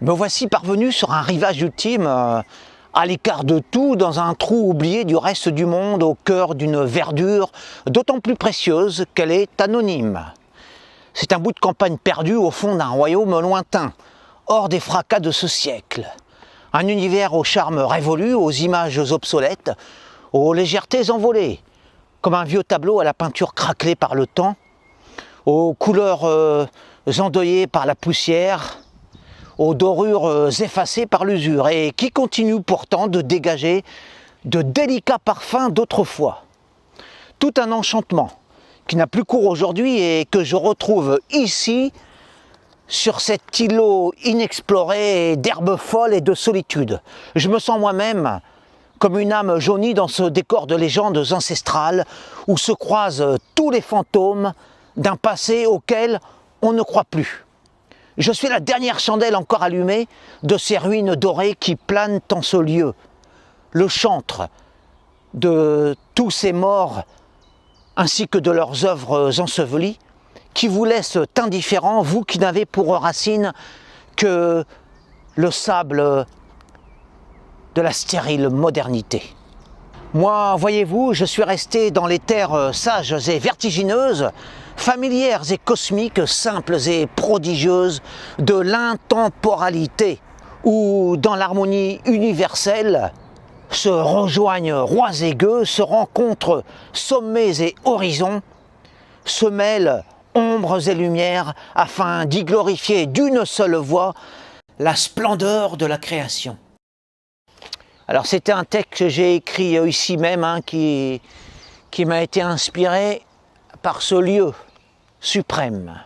Me voici parvenu sur un rivage ultime, à l'écart de tout, dans un trou oublié du reste du monde, au cœur d'une verdure d'autant plus précieuse qu'elle est anonyme. C'est un bout de campagne perdu au fond d'un royaume lointain, hors des fracas de ce siècle. Un univers au charme révolu, aux images obsolètes, aux légèretés envolées, comme un vieux tableau à la peinture craquelée par le temps, aux couleurs endeuillées par la poussière, aux dorures effacées par l'usure, et qui continue pourtant de dégager de délicats parfums d'autrefois. Tout un enchantement qui n'a plus cours aujourd'hui et que je retrouve ici, sur cet îlot inexploré d'herbes folles et de solitude. Je me sens moi-même comme une âme jaunie dans ce décor de légendes ancestrales où se croisent tous les fantômes d'un passé auquel on ne croit plus. Je suis la dernière chandelle encore allumée de ces ruines dorées qui planent en ce lieu, le chantre de tous ces morts ainsi que de leurs œuvres ensevelies, qui vous laissent indifférents, vous qui n'avez pour racine que le sable de la stérile modernité. Moi, voyez-vous, je suis resté dans les terres sages et vertigineuses, familières et cosmiques, simples et prodigieuses de l'intemporalité, où dans l'harmonie universelle se rejoignent rois et gueux, se rencontrent sommets et horizons, se mêlent ombres et lumières afin d'y glorifier d'une seule voix la splendeur de la création. Alors c'était un texte que j'ai écrit ici même, qui m'a été inspiré par ce lieu suprême.